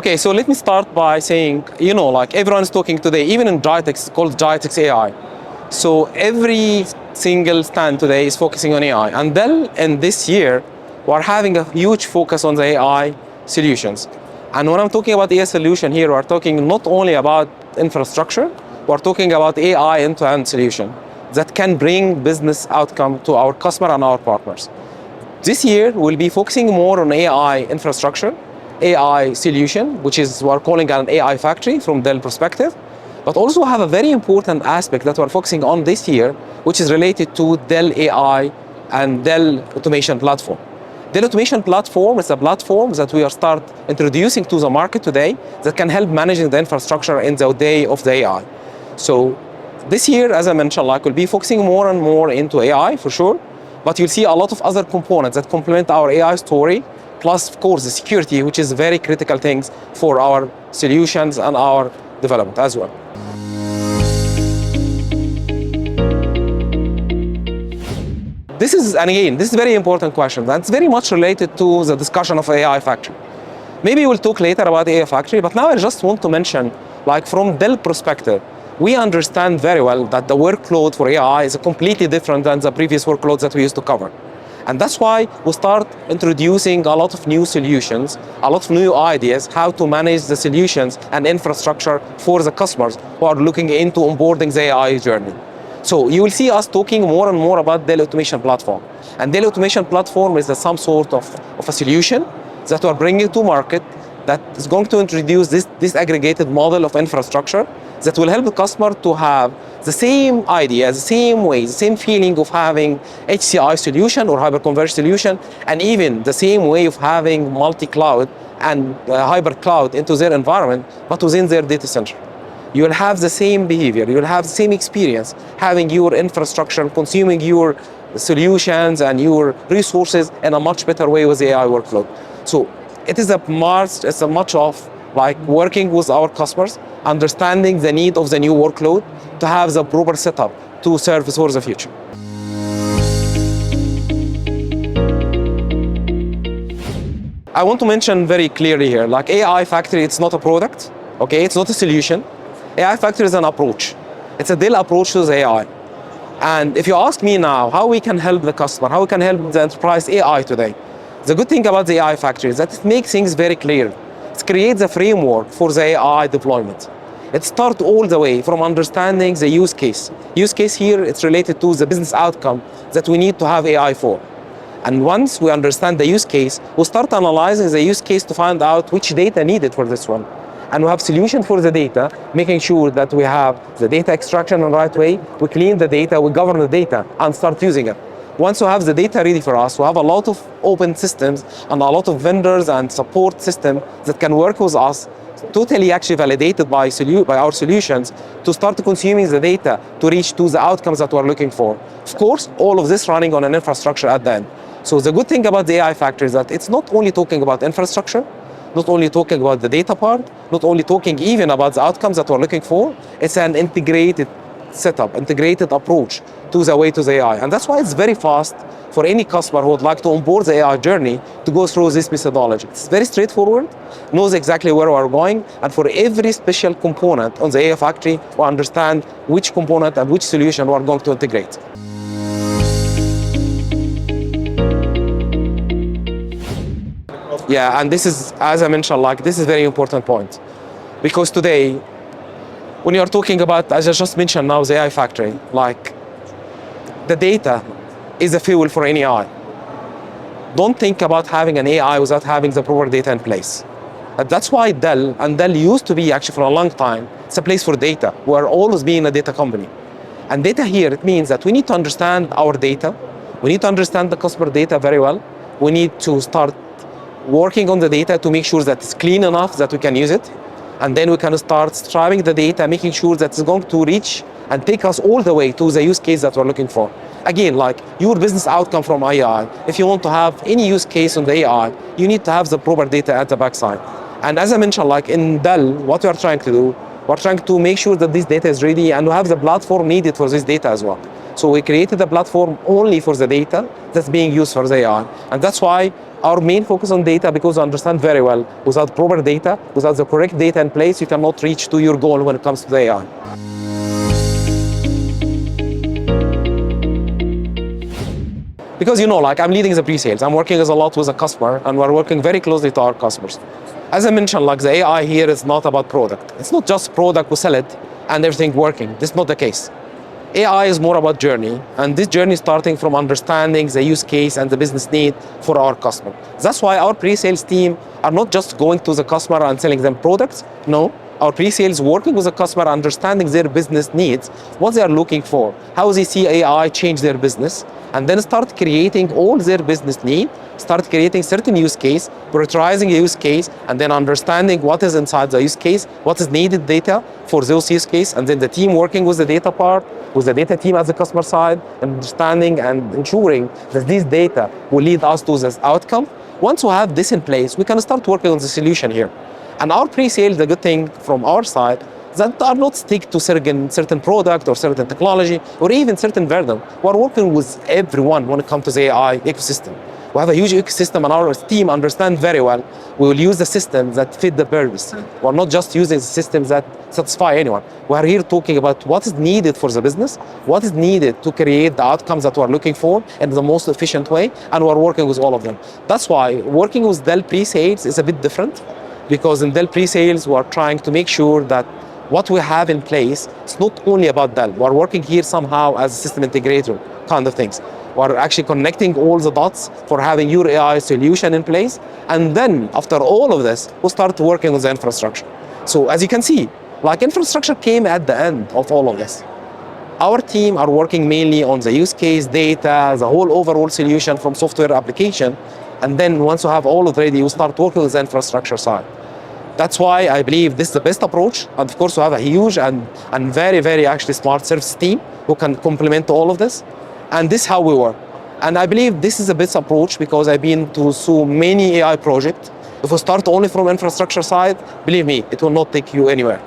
Okay, so let me start by saying, like everyone is talking today, even in GITEX, it's called GITEX AI. So every single stand today is focusing on AI. And Dell, in this year, we're having a huge focus on the AI solutions. And when I'm talking about AI solution here, we're talking not only about infrastructure, we're talking about AI end-to-end solution that can bring business outcome to our customer and our partners. This year, we'll be focusing more on AI infrastructure, AI solution, which is we're calling an AI factory from Dell perspective, but also have a very important aspect that we're focusing on this year, which is related to Dell AI and Dell Automation Platform. Dell Automation Platform is a platform that we are start introducing to the market today that can help managing the infrastructure in the day of the AI. So this year, as I mentioned, we'll be focusing more and more into AI for sure, but you'll see a lot of other components that complement our AI story, plus of course the security, which is very critical things for our solutions and our development as well. This is a very important question. That's very much related to the discussion of AI factory. Maybe we'll talk later about AI factory, but now I just want to mention, from Dell perspective, we understand very well that the workload for AI is completely different than the previous workloads that we used to cover. And that's why we start introducing a lot of new solutions, a lot of new ideas, how to manage the solutions and infrastructure for the customers who are looking into onboarding the AI journey. So you will see us talking more and more about Dell Automation Platform. And Dell Automation Platform is some sort of a solution that we're bringing to market that is going to introduce this aggregated model of infrastructure that will help the customer to have the same idea, the same way, the same feeling of having HCI solution or hyperconverged solution, and even the same way of having multi-cloud and hybrid cloud into their environment, but within their data center. You will have the same behavior, you will have the same experience, having your infrastructure, consuming your solutions and your resources in a much better way with the AI workload. So it is a much of working with our customers, understanding the need of the new workload to have the proper setup to serve for the future. I want to mention very clearly here, AI Factory, it's not a product, okay? It's not a solution. AI Factory is an approach. It's a Dell approach to the AI. And if you ask me now, how we can help the customer, how we can help the enterprise AI today, the good thing about the AI Factory is that it makes things very clear. It creates a framework for the AI deployment. It starts all the way from understanding the use case. Use case here, it's related to the business outcome that we need to have AI for. And once we understand the use case, we'll start analyzing the use case to find out which data needed for this one. And we have solution for the data, making sure that we have the data extraction in the right way, we clean the data, we govern the data, and start using it. Once we have the data ready for us, we have a lot of open systems and a lot of vendors and support systems that can work with us, totally actually validated by our solutions, to start consuming the data to reach to the outcomes that we're looking for. Of course, all of this running on an infrastructure at the end. So the good thing about the AI Factory is that it's not only talking about infrastructure, not only talking about the data part, not only talking even about the outcomes that we're looking for, it's an integrated setup, integrated approach to the way to the AI. And that's why it's very fast for any customer who would like to onboard the AI journey to go through this methodology. It's very straightforward, knows exactly where we're going, and for every special component on the AI Factory, we understand which component and which solution we're going to integrate. Yeah, and this is, as I mentioned, this is a very important point. Because today, when you're talking about, as I just mentioned now, the AI Factory, the data is a fuel for any AI. Don't think about having an AI without having the proper data in place. And that's why Dell used to be actually for a long time, it's a place for data. We're always being a data company. And data here, it means that we need to understand our data. We need to understand the customer data very well. We need to start working on the data to make sure that it's clean enough that we can use it. And then we can start striving the data, making sure that it's going to reach and take us all the way to the use case that we're looking for. Again, your business outcome from AI, if you want to have any use case on the AI, you need to have the proper data at the backside. And as I mentioned, in Dell, what we are trying to do, we're trying to make sure that this data is ready and we have the platform needed for this data as well. So we created a platform only for the data that's being used for the AI. And that's why Our main focus on data, because we understand very well, without proper data, without the correct data in place, you cannot reach to your goal when it comes to the AI. Because like I'm leading the pre-sales, I'm working a lot with a customer, and we're working very closely to our customers. As I mentioned, like the AI here is not about product. It's not just product, we sell it and everything working. This is not the case. AI is more about journey, and this journey is starting from understanding the use case and the business need for our customer. That's why our pre-sales team are not just going to the customer and selling them products. No, our pre-sales working with the customer, understanding their business needs, what they are looking for, how they see AI change their business, and then start creating all their business need, start creating certain use case, prioritizing a use case, and then understanding what is inside the use case, what is needed data for those use case, and then the team working with the data part, with the data team at the customer side, understanding and ensuring that this data will lead us to this outcome. Once we have this in place, we can start working on the solution here. And our pre-sales, the good thing from our side, that are not stick to certain product or certain technology or even certain version. We're working with everyone when it comes to the AI ecosystem. We have a huge ecosystem, and our team understand very well. We will use the systems that fit the purpose. We're not just using the systems that satisfy anyone. We are here talking about what is needed for the business, what is needed to create the outcomes that we're looking for in the most efficient way, and we're working with all of them. That's why working with Dell pre-sales is a bit different, because in Dell pre-sales, we're trying to make sure that what we have in place is not only about Dell. We're working here somehow as a system integrator kind of things. We're actually connecting all the dots for having your AI solution in place. And then after all of this, we'll start working on the infrastructure. So as you can see, like infrastructure came at the end of all of this. Our team are working mainly on the use case, data, the whole overall solution from software application. And then once you have all of it ready, you start working with the infrastructure side. That's why I believe this is the best approach. And of course, we have a huge and very, very actually smart service team who can complement all of this. And this is how we work. And I believe this is the best approach, because I've been to so many AI projects. If we start only from infrastructure side, believe me, it will not take you anywhere.